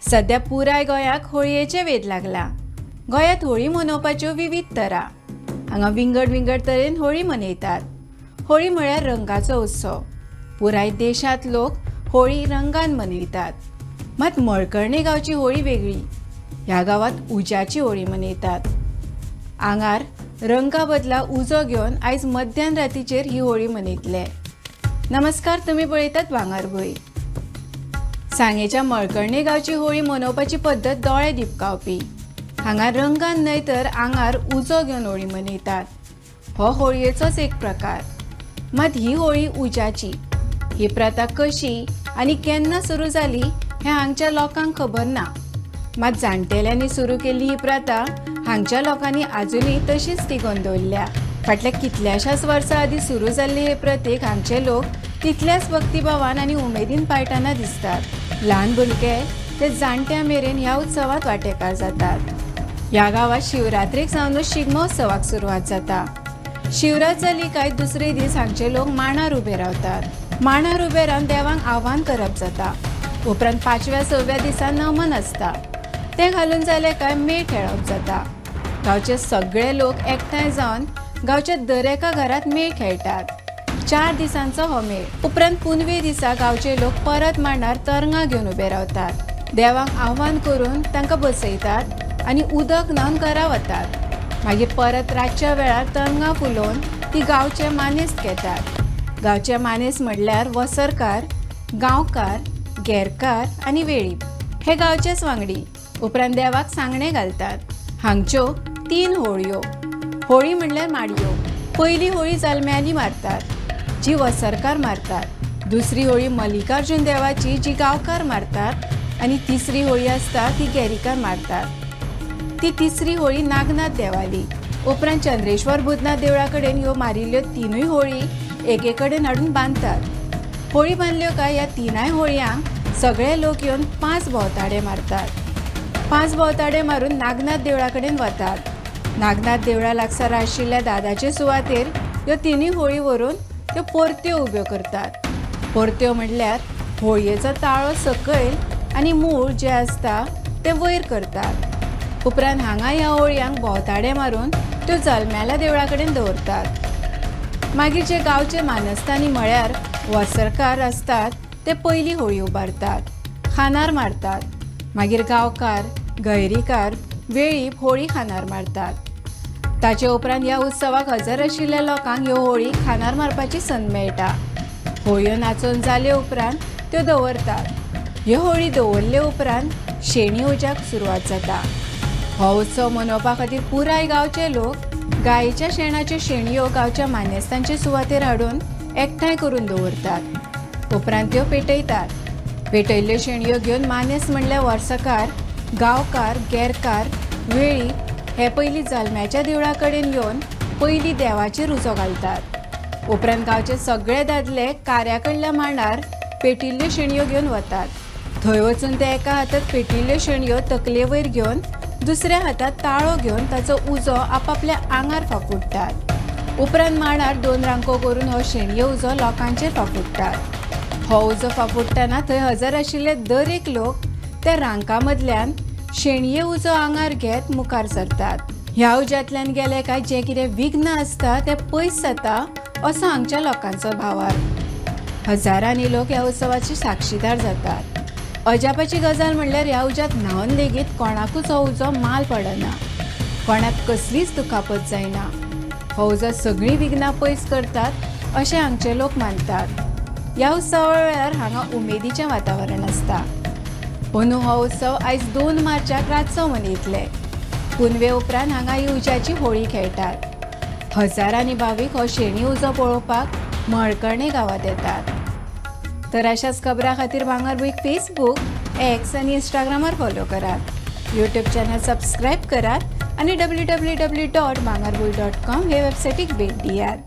सध्या पुराय गोंयाक होळयेचे वेध लागला। गोंयांत होळी मनोवपाच्यो विविध तरा। हांगा विंगड विंगड तरेन होळी मनयतात। होळी म्हळ्यार रंगाचो उत्सव। पुराय देशांत लोक होळी रंगान मनयतात। मात मळकर्णे गांवची होळी वेगळी। ह्या गांवांत उज्याची होळी मनयतात। आंगार रंगा बदला उजो घेवन आयज मध्यान रातीचेर ही होळी मनयतले। नमस्कार, तुम्ही पळयतात भांगरभूंय। सांगेच्या मळकर्णे गांवची होळी मनोवपाची पद्दत दोळे दिपकावपी। हांगा रंगान न्हय तर आंगार उजो घेवन होळी मनयतात। हो होळयेचोच एक प्रकार। मात ही होळी उज्याची। ही प्रथा कशी आनी केन्ना सुरू जाली हें हांगच्या लोकांक खबर ना। मात जाणटेल्यांनी सुरू केल्ली ही प्रथा हांगच्या लोकांनी आजुनूय तशीच तिगोवन दवरल्या। फाटल्या कितल्याशाच वर्सां आदीं सुरू जाल्ले हे प्रथेक हांगचे लोक तितल्याच भक्तिभावान आनी उमेदीन पाळटना दिसतात। ल्हान भुरगे ते जाणट्या मेरेन ह्या उत्सवात वांटेकार जातात। ह्या गांवांत शिवरात्रेक सावनूच शिगमो उत्सवाक सुरवात जाता। शिवरात जाली काय दुसरे दीस हांगचे लोक मांडार उबे रावतात। मांडार उबे रावन देवाक आव्हान करप जाता। उपरांत 5व्या 6व्या दिसा नमन आसता। तें घालून जालें काय मेळ खेळप जाता। गांवचे सगळे लोक एकठांय जावन गांवच्या दरेका घरांत मेळ खेळटात। 4 दिसांचो हो मेळ। उपरांत पुनवे दिसा गांवचे लोक परत मांडार तरंगां घेवन उबे रावतात। देवाक आव्हान करून तांकां बसयतात आनी उदक न्हावन घरा वतात। मागीर परत रातच्या वेळार तरंगां फुलोवन ती गांवचे मानेस्त घेतात। गांवचे मानेस्त म्हणल्यार वसरकार, गांवकार, गेरकार आनी वेळीप हे गांवचेच वांगडी। उपरांत देवाक सांगणे घालतात। हांगच्यो 3 होळयो। होळी म्हणल्यार माडयो। पयली होळी जल्म्यांनी मारतात, जी वसरकार मारतात। दुसरी होळी मल्लिकार्जुन देवाची, जी गांवकार मारतात। आनी तिसरी होळी आसता ती गेरीकार मारतात। ती तिसरी होळी नागनाथ देवाली। उपरांत चंद्रेश्वर भूतनाथ देवळा कडेन ह्यो मारिल्ल्यो 3 होळी एके कडेन हाडून बांदतात। होळी बांदल्यो काय ह्या 3 होळयांक सगळे लोक येवन 5 भोंवताडे मारतात। 5 भोंवताडे मारून नागनाथ देवळा कडेन वतात। नागनाथ देवळा लागसार आशिल्ल्या दादाचे सुवातेर ह्यो 3 होळी व्हरून त्यो परत्यो उब्यो करतात। परत्यो म्हणल्यार होळयेचो ताळो सकयल आनी मूळ जें आसता तें वयर करतात। उपरांत हांगा ह्या होळयांक भोंवताडे मारून त्यो जल्म्याल्या देवळा कडेन दवरतात। मागीर जे गांवचे मानस्तानी म्हळ्यार वसरकार आसतात ते पयली होळी उबारतात, खानार मारतात। मागीर गांवकार, गैरीकार, वेळीप होळी खानार मारतात। ताचे उपरांत ह्या उत्सवाक हजर आशिल्ल्या लोकांक ह्यो होळी खानार मारपाची संद मेळटा। होळयो नाचोवन जाले उपरांत त्यो दवरतात। ह्यो होळी दवरले उपरांत शेणी उज्याक सुरवात जाता। हो उत्सव मनोवपा खातीर पुराय गांवचे लोक गायेच्या शेणाच्यो शेणयो गांवच्या मानेस्तांचे सुवातेर हाडून एकठांय करून दवरतात। उपरांत त्यो पेटयतात। पेटयल्ल्यो शेणयो घेवन मानेस्त म्हणल्यार वर्सकार, गांवकार, गेरकार, वेळीप हे पयलीं जल्म्याच्या देवळा कडेन येवन पयलीं देवाचेर उजो घालतात। उपरांत गांवचे सगळे दादले कार्या कडल्या मांडार पेटिल्ल्यो शेणयो घेवन वतात। थंय वचून ते एका हातांत पेटिल्ल्यो शेणयो तकले वयर घेवन दुसऱ्या हातांत ताळो घेवन ताचो उजो आपापल्या आंगार फाफुडटात। उपरांत मांडार 2 रांको करून हो शेणयो उजो लोकांचेर फाफुडटात। हो उजो फाफुडटना थंय हजर आशिल्ले दर एक लोक त्या रांका मदल्यान शेणये उजो आंगार घेत मुखार सरतात। ह्या उज्यांतल्यान गेले काय जें कितें विघ्न आसता तें पयस जाता असो हांगच्या लोकांचो भावार्थ। हजारांनी लोक ह्या उत्सवाचे साक्षीदार जातात। अजापाची गजाल म्हणल्यार ह्या उज्यांत न्हावन लेगीत कोणाकूच हो उजो माल पडना, कोणाक कसलीच दुखापत जायना। हो उजो सगळीं विघ्नां पयस करतात अशें हांगचे लोक मानतात। ह्या उत्सवा वेळार हांगा उमेदीचें वातावरण आसता। अंदू हो उत्सव आयज 2 मार्चाक रातचो मनयतले। पुनवे उपरांत हांगा ही उज्याची होळी खेळटात। हजारांनी भावीक हो शेणी उजो पळोवपाक मळकर्णे गांवांत येतात। तर अशाच खबरां खातीर भांगरभूंयक फेसबूक, एक्स आनी इंस्टाग्रामार फॉलो करात। यूट्यूब चॅनल सबस्क्रायब करात आनी www.bhangarbuy.com हे वेबसायटीक भेट दियात।